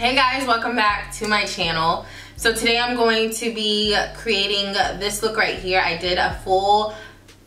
Hey guys, welcome back to my channel. So today I'm going to be creating this look right here. I did a full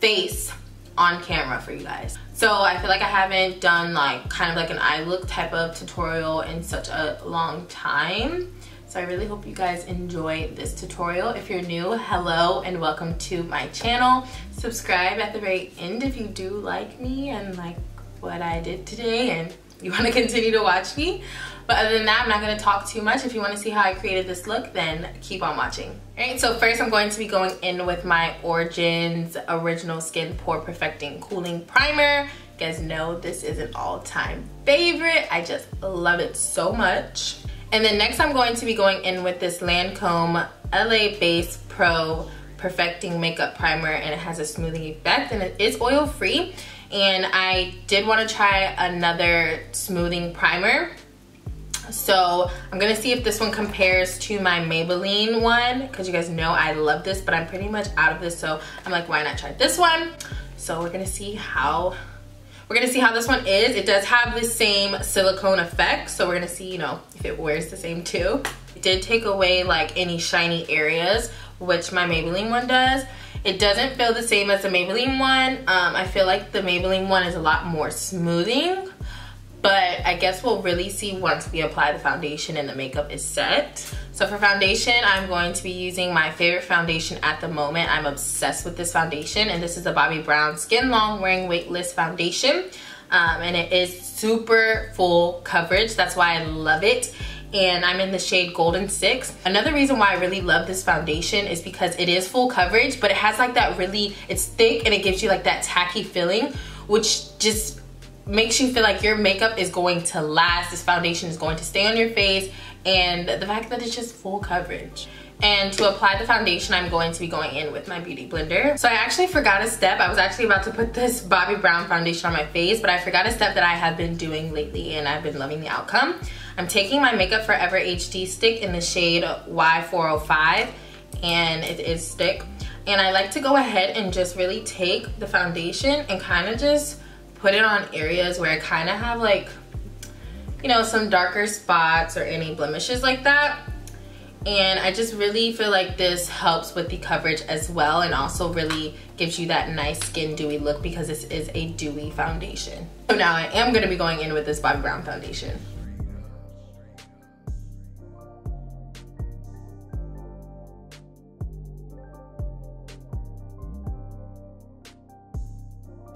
face on camera for you guys. So I feel like I haven't done kind of like an eye look type of tutorial in such a long time. So I really hope you guys enjoy this tutorial. If you're new, hello and welcome to my channel. Subscribe at the very end if you do like me and like what I did today and you want to continue to watch me. But other than that, I'm not going to talk too much. If you want to see how I created this look, then keep on watching. Alright, so first I'm going to be going in with my Origins Original Skin Pore Perfecting Cooling Primer. You guys know this is an all-time favorite. I just love it so much. And then next I'm going to be going in with this Lancome LA Base Pro Perfecting Makeup Primer, and it has a smoothing effect and it is oil free. And I did want to try another smoothing primer. So I'm gonna see if this one compares to my Maybelline one, because you guys know I love this, but I'm pretty much out of this, so I'm like, why not try this one? So we're gonna see how this one is. It does have the same silicone effect, so we're gonna see, you know, if it wears the same too. It did take away like any shiny areas, which my Maybelline one does. It doesn't feel the same as the Maybelline one. I feel like the Maybelline one is a lot more smoothing, but I guess we'll really see once we apply the foundation and the makeup is set. So for foundation, I'm going to be using my favorite foundation at the moment. I'm obsessed with this foundation, and this is the Bobbi Brown Skin Long Wearing Weightless Foundation. And it is super full coverage. That's why I love it. And I'm in the shade Golden 6. Another reason why I really love this foundation is because it is full coverage, but it has like that really, it's thick and it gives you like that tacky feeling, which just makes you feel like your makeup is going to last. This foundation is going to stay on your face, and the fact that it's just full coverage. And to apply the foundation, I'm going to be going in with my beauty blender. So I actually forgot a step. I was actually about to put this Bobbi Brown foundation on my face, but I forgot a step that I have been doing lately and I've been loving the outcome. I'm taking my Makeup Forever HD stick in the shade Y405, and it is stick. And I like to go ahead and just really take the foundation and kind of just put it on areas where I kind of have like, you know, some darker spots or any blemishes like that. And I just really feel like this helps with the coverage as well, and also really gives you that nice skin dewy look because this is a dewy foundation. So now I am going to be going in with this Bobbi Brown foundation.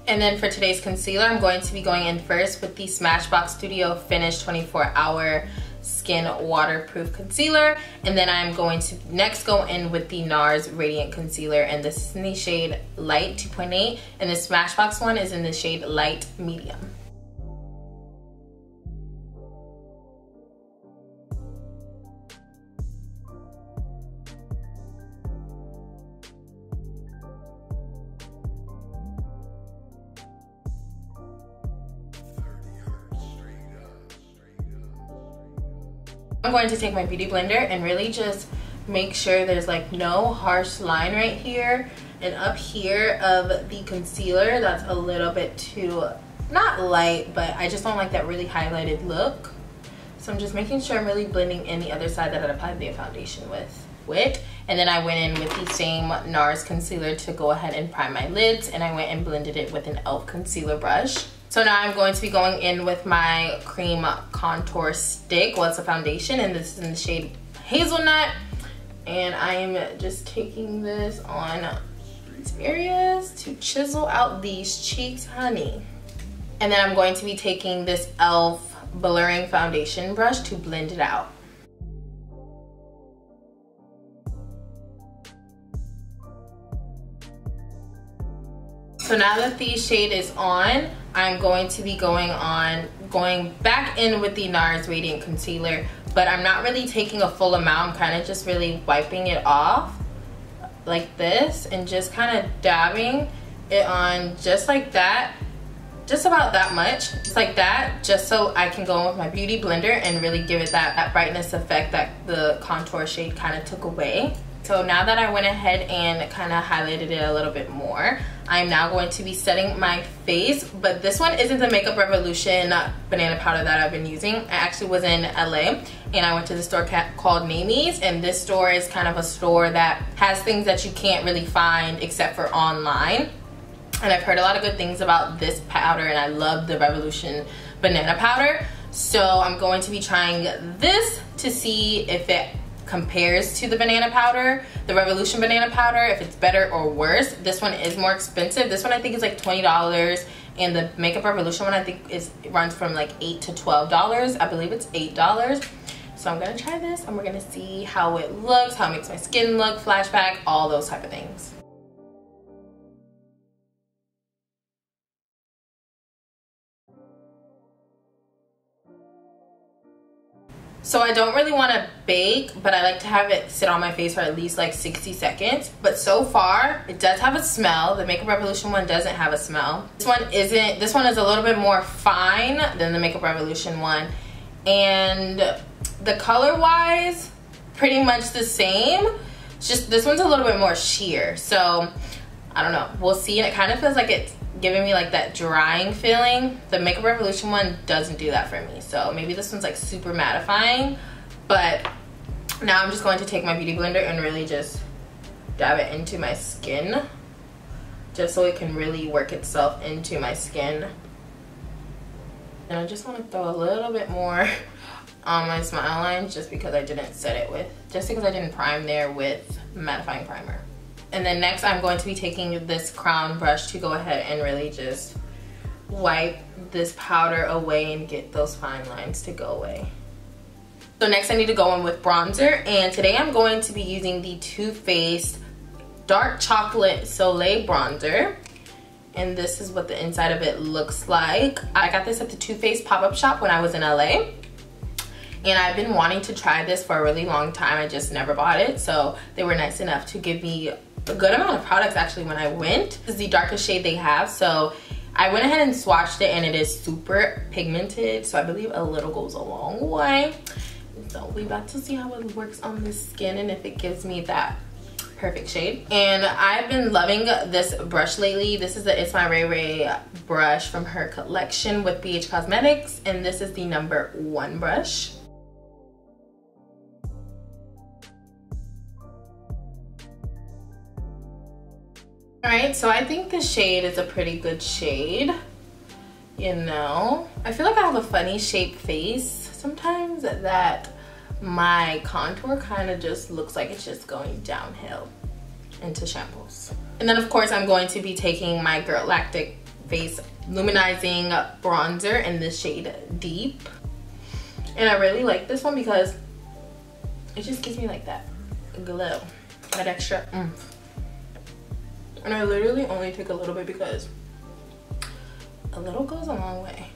And then for today's concealer, I'm going to be going in first with the Smashbox Studio Finish 24-Hour Skin Waterproof Concealer. And then I'm going to next go in with the NARS Radiant Concealer. And this is in the shade Light 2.8. And the Smashbox one is in the shade Light Medium. I'm going to take my beauty blender and really just make sure there's like no harsh line right here and up here of the concealer that's a little bit too, not light, but I just don't like that really highlighted look. So I'm just making sure I'm really blending in the other side that I applied the foundation with. And then I went in with the same NARS concealer to go ahead and prime my lids, and I went and blended it with an e.l.f. concealer brush. So now I'm going to be going in with my cream contour stick. Well, it's a foundation, and this is in the shade Hazelnut. And I'm just taking this on these areas to chisel out these cheeks, honey. And then I'm going to be taking this e.l.f. blurring foundation brush to blend it out. So now that the shade is on, I'm going to be going back in with the NARS Radiant Concealer, but I'm not really taking a full amount. I'm kind of just really wiping it off like this and just kind of dabbing it on just like that, just about that much, just like that, just so I can go in with my beauty blender and really give it that brightness effect that the contour shade kind of took away. So now that I went ahead and kind of highlighted it a little bit more, I'm now going to be setting my face. But this one isn't the Makeup Revolution banana powder that I've been using. I actually was in LA and I went to the store called Mamie's, and this store is kind of a store that has things that you can't really find except for online. And I've heard a lot of good things about this powder, and I love the Revolution banana powder. So I'm going to be trying this to see if it compares to the banana powder, the Revolution banana powder, if it's better or worse. This one is more expensive. This one I think is like $20, and the Makeup Revolution one I think it runs from like $8 to $12. I believe it's $8. So I'm gonna try this and we're gonna see how it looks, how it makes my skin look, flashback, all those type of things. So I don't really want to bake, but I like to have it sit on my face for at least like 60 seconds. But so far, it does have a smell. The Makeup Revolution one doesn't have a smell. This one isn't. This one is a little bit more fine than the Makeup Revolution one. And the color-wise, pretty much the same. It's just this one's a little bit more sheer. So I don't know. We'll see. And it kind of feels like it's giving me like that drying feeling. The Makeup Revolution one doesn't do that for me, so maybe this one's like super mattifying. But now I'm just going to take my beauty blender and really just dab it into my skin, just so it can really work itself into my skin. And I just want to throw a little bit more on my smile lines, just because I didn't prime there with mattifying primer. And then next I'm going to be taking this crown brush to go ahead and really just wipe this powder away and get those fine lines to go away. So next I need to go in with bronzer, and today I'm going to be using the Too Faced Dark Chocolate Soleil Bronzer. And this is what the inside of it looks like. I got this at the Too Faced pop-up shop when I was in LA. And I've been wanting to try this for a really long time. I just never bought it. So they were nice enough to give me a good amount of products actually when I went. This is the darkest shade they have. So I went ahead and swatched it, and it is super pigmented. So I believe a little goes a long way. So we about to see how it works on the skin and if it gives me that perfect shade. And I've been loving this brush lately. This is the It's My Ray Ray brush from her collection with BH Cosmetics. And this is the #1 brush. Alright, so I think this shade is a pretty good shade. You know, I feel like I have a funny shaped face sometimes, that my contour kind of just looks like it's just going downhill into shambles. And then of course I'm going to be taking my Girl Lactic Face Luminizing bronzer in this shade Deep. And I really like this one because it just gives me like that glow, that extra oomph. And I literally only take a little bit because a little goes a long way.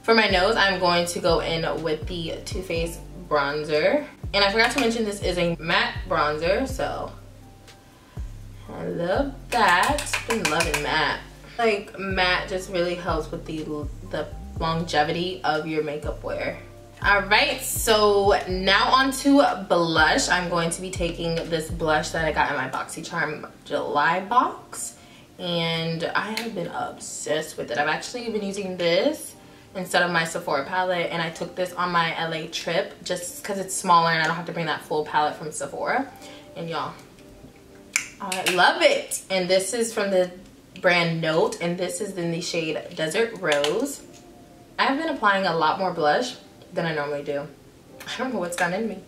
For my nose, I'm going to go in with the Too Faced bronzer. And I forgot to mention this is a matte bronzer, so I love that. Been loving matte. Like, matte just really helps with the longevity of your makeup wear. Alright, so now on to blush. I'm going to be taking this blush that I got in my BoxyCharm July box, and I have been obsessed with it. I've actually been using this instead of my Sephora palette, and I took this on my LA trip just because it's smaller and I don't have to bring that full palette from Sephora. And y'all, I love it. And this is from the brand Note, and this is in the shade Desert Rose. I've been applying a lot more blush than I normally do. I don't know what's gotten in me.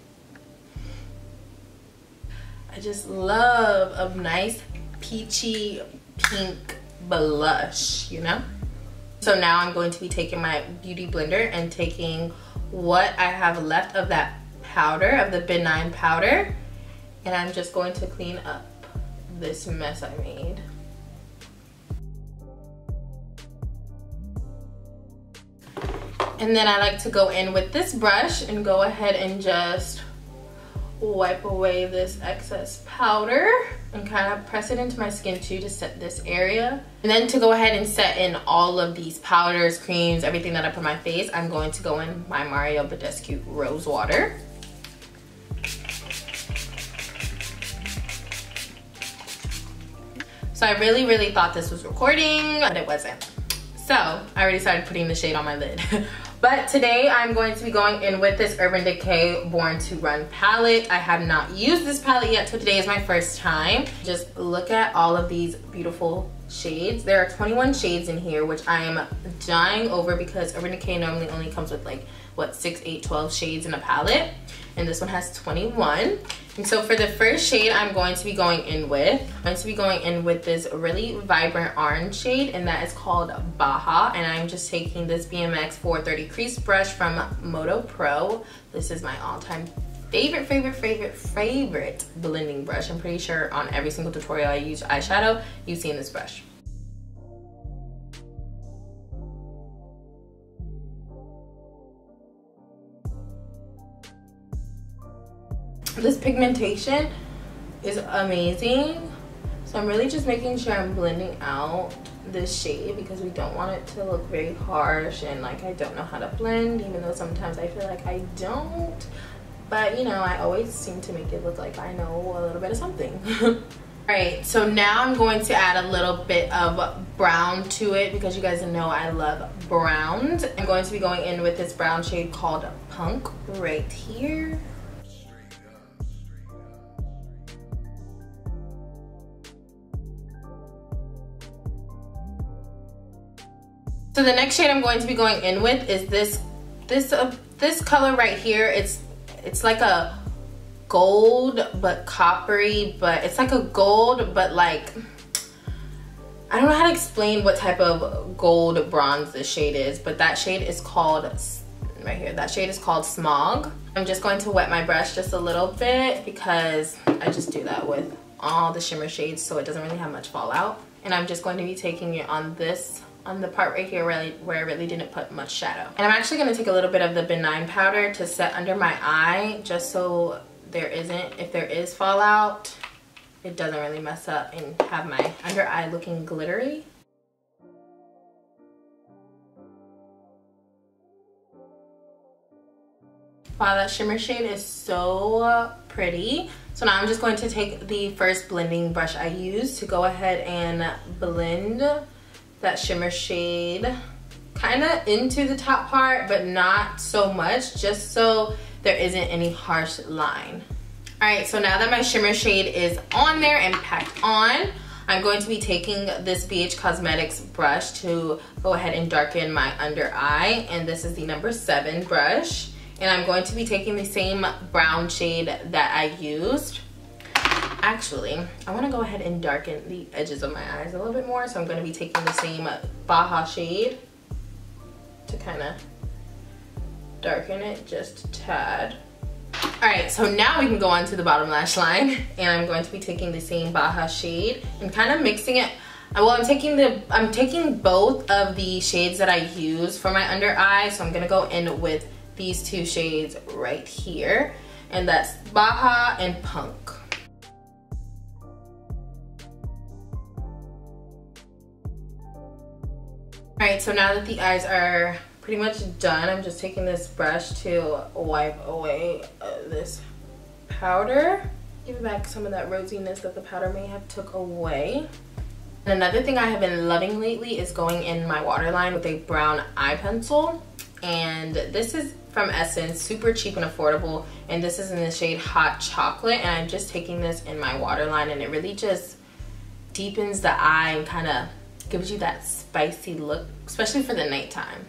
I just love a nice peachy pink blush, you know? So now I'm going to be taking my beauty blender and taking what I have left of that powder, of the benign powder, and I'm just going to clean up this mess I made. And then I like to go in with this brush and go ahead and just wipe away this excess powder and kind of press it into my skin too to set this area. And then to go ahead and set in all of these powders, creams, everything that I put on my face, I'm going to go in my Mario Badescu Rose Water. So I really thought this was recording, but it wasn't. So I already started putting the shade on my lid. But today I'm going to be going in with this Urban Decay Born to Run palette. I have not used this palette yet, so today is my first time. Just look at all of these beautiful shades. There are 21 shades in here, which I am dying over because Urban Decay normally only comes with like, what, 6, 8, 12 shades in a palette. And this one has 21. And so for the first shade I'm going to be going in with, this really vibrant orange shade, and that is called Baja. And I'm just taking this BMX 430 crease brush from Moto Pro. This is my all-time favorite blending brush. I'm pretty sure on every single tutorial I use eyeshadow, you've seen this brush. This pigmentation is amazing. So I'm really just making sure I'm blending out this shade because we don't want it to look very harsh and like I don't know how to blend, even though sometimes I feel like I don't. But you know, I always seem to make it look like I know a little bit of something. Alright, so now I'm going to add a little bit of brown to it because you guys know I love browns. I'm going to be going in with this brown shade called Punk right here. So the next shade I'm going to be going in with is this color right here. It's like a gold but coppery, but it's like a gold but like, I don't know how to explain what type of gold bronze this shade is, but that shade is called, right here, that shade is called Smog. I'm just going to wet my brush just a little bit because I just do that with all the shimmer shades so it doesn't really have much fallout. And I'm just going to be taking it on the part right here where I really didn't put much shadow. And I'm actually going to take a little bit of the benign powder to set under my eye just so if there is fallout, it doesn't really mess up and have my under eye looking glittery. Wow, that shimmer shade is so pretty. So now I'm just going to take the first blending brush I used to go ahead and blend that shimmer shade kind of into the top part, but not so much, just so there isn't any harsh line. All right, so now that my shimmer shade is on there and packed on, I'm going to be taking this BH Cosmetics brush to go ahead and darken my under eye, and this is the number 7 brush. And I'm going to be taking the same brown shade that I used. Actually, I want to go ahead and darken the edges of my eyes a little bit more, so I'm going to be taking the same Baja shade to kind of darken it just a tad. Alright, so now we can go on to the bottom lash line, and I'm going to be taking the same Baja shade and kind of mixing it. Well, I'm taking both of the shades that I use for my under eye, so I'm going to go in with these 2 shades right here, and that's Baja and Punk. Alright, so now that the eyes are pretty much done, I'm just taking this brush to wipe away this powder. Give back some of that rosiness that the powder may have took away. And another thing I have been loving lately is going in my waterline with a brown eye pencil. And this is from Essence, super cheap and affordable. And this is in the shade Hot Chocolate. And I'm just taking this in my waterline, and it really just deepens the eye and kind of gives you that spicy look, especially for the nighttime.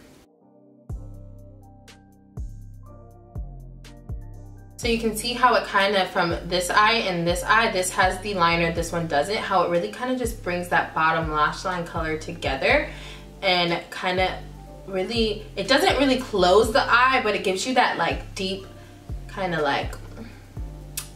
So you can see how it kind of, from this eye and this eye, this has the liner, this one doesn't, how it really kind of just brings that bottom lash line color together and kind of really, it doesn't really close the eye, but it gives you that like deep kind of like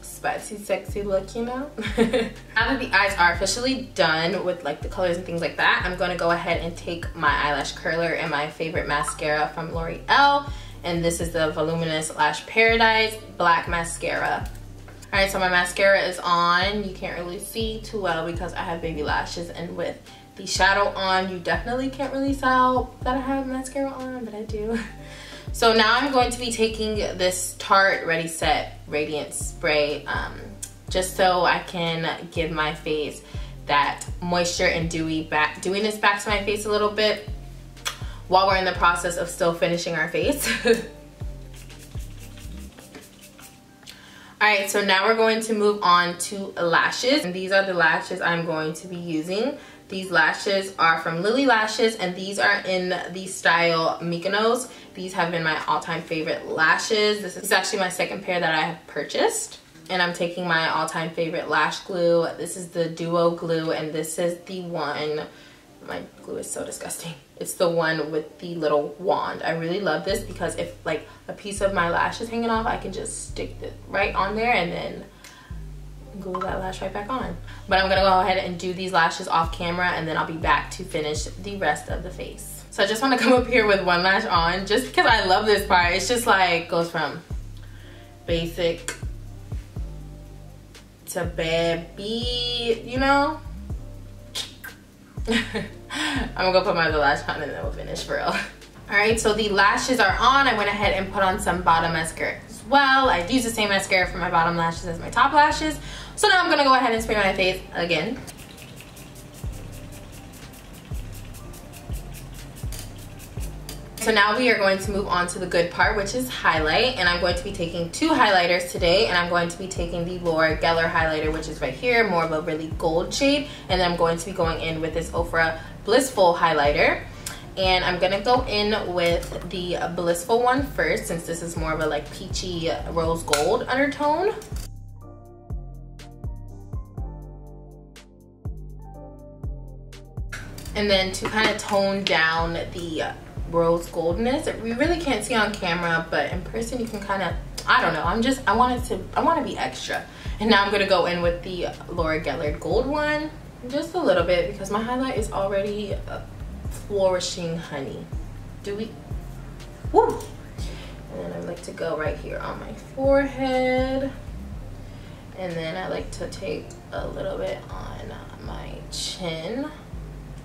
spicy, sexy look, you know? Now that the eyes are officially done with like the colors and things like that, I'm going to go ahead and take my eyelash curler and my favorite mascara from L'Oreal, and this is the Voluminous Lash Paradise Black Mascara. Alright, so my mascara is on. You can't really see too well because I have baby lashes, and with the shadow on, you definitely can't really tell that I have mascara on, but I do. So now I'm going to be taking this Tarte Ready Set Radiant Spray just so I can give my face that moisture and dewiness back to my face a little bit while we're in the process of still finishing our face. Alright, so now we're going to move on to lashes. And these are the lashes I'm going to be using. These lashes are from Lily Lashes, and these are in the style Mykonos. These have been my all-time favorite lashes. This is actually my second pair that I have purchased. And I'm taking my all-time favorite lash glue. This is the Duo Glue, and this is the one, my glue is so disgusting. It's the one with the little wand. I really love this because if like a piece of my lash is hanging off, I can just stick it right on there and then glue that lash right back on. But I'm gonna go ahead and do these lashes off camera, and then I'll be back to finish the rest of the face. So I just wanna come up here with one lash on just because I love this part. It's just like goes from basic to baby, you know? I'm gonna go put my other lash on and then we'll finish for real. Alright, so the lashes are on. I went ahead and put on some bottom mascara as well. I used the same mascara for my bottom lashes as my top lashes. So now I'm gonna go ahead and spray my face again. So now we are going to move on to the good part, which is highlight. And I'm going to be taking two highlighters today. And I'm going to be taking the Laura Geller highlighter, which is right here, more of a really gold shade. And then I'm going to be going in with this Ofra Blissful Highlighter. And I'm gonna go in with the Blissful one first, since this is more of a like peachy rose gold undertone. And then to kind of tone down the rose goldness, we really can't see on camera, but in person you can kind of, I don't know, I want to be extra. And now I'm gonna go in with the Laura Geller gold one, just a little bit, because my highlight is already flourishing honey. Woo! And then I like to go right here on my forehead, and then I like to take a little bit on my chin.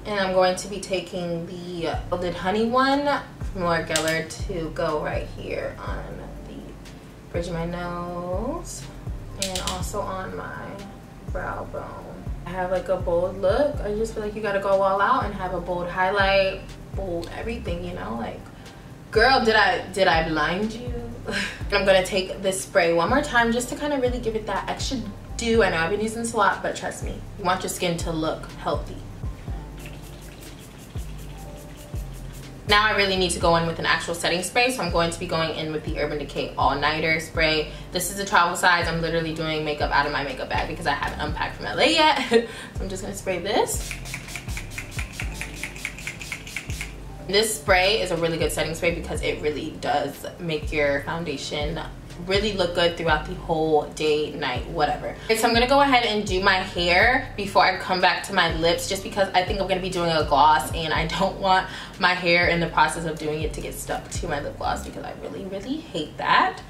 And I'm going to be taking the Gilded Honey one from Laura Geller to go right here on the bridge of my nose and also on my brow bone. I have like a bold look. I just feel like you gotta go all out and have a bold highlight, bold everything, you know, like, girl, did I blind you? I'm gonna take this spray one more time just to kind of really give it that extra dew. I know I've been using this a lot, but trust me, you want your skin to look healthy. Now I really need to go in with an actual setting spray, so I'm going to be going in with the Urban Decay All Nighter spray. This is a travel size. I'm literally doing makeup out of my makeup bag because I haven't unpacked from LA yet. So I'm just gonna spray this. This spray is a really good setting spray because it really does make your foundation really look good throughout the whole day, night, whatever. So I'm gonna go ahead and do my hair before I come back to my lips, just because I think I'm gonna be doing a gloss and I don't want my hair in the process of doing it to get stuck to my lip gloss, because I really, really hate that.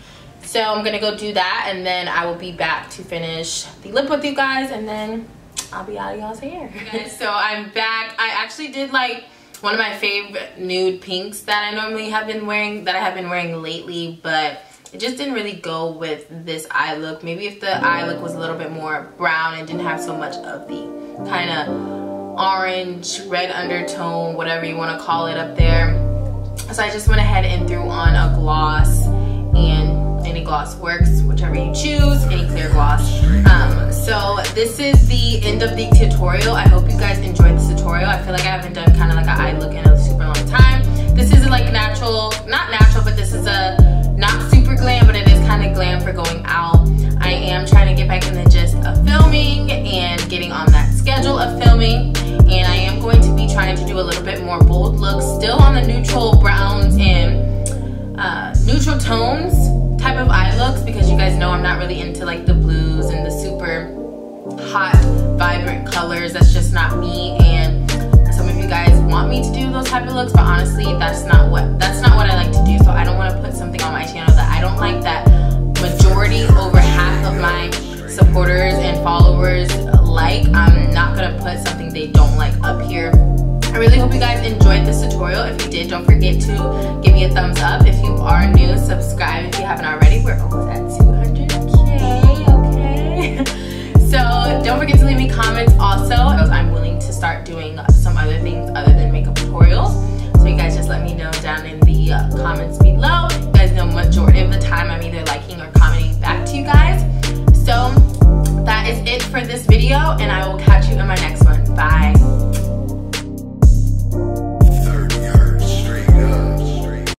So I'm gonna go do that, and then I will be back to finish the lip with you guys, and then I'll be out of y'all's hair. Guys, so I'm back. I actually did like one of my favorite nude pinks that I normally have been wearing, that I have been wearing lately, but it just didn't really go with this eye look. Maybe if the eye look was a little bit more brown and didn't have so much of the kind of orange, red undertone, whatever you want to call it up there. So I just went ahead and threw on a gloss, and any gloss works, whichever you choose, any clear gloss. So this is the end of the tutorial. I hope you guys enjoyed this tutorial. I feel like I haven't done kind of like an eye look in a super long time. This is like natural, not natural, but this is a not super glam, but it is kind of glam for going out. I am trying to get back in the gist of filming and getting on that schedule of filming, and I am going to be trying to do a little bit more bold looks, still on the neutral browns and neutral tones type of eye looks, because you guys know I'm not really into like the blues and the super hot vibrant colors. That's just not me, and some of you guys want me to do those type of looks, but honestly that's not what I like to do. So I don't want to put something on my channel that I don't like, that majority, over half of my supporters and followers like. I'm not gonna put something they don't like up here. I really hope you guys enjoyed this tutorial. If you did, don't forget to give me a thumbs up. If you are new, subscribe if you haven't already. We're almost at 200K, okay? So don't forget to leave me comments also. I'm willing to start doing some other things other than makeup tutorials. So you guys just let me know down in the comments below. You guys know majority of the time I'm either liking or commenting back to you guys. So that is it for this video, and I will catch you in my next one.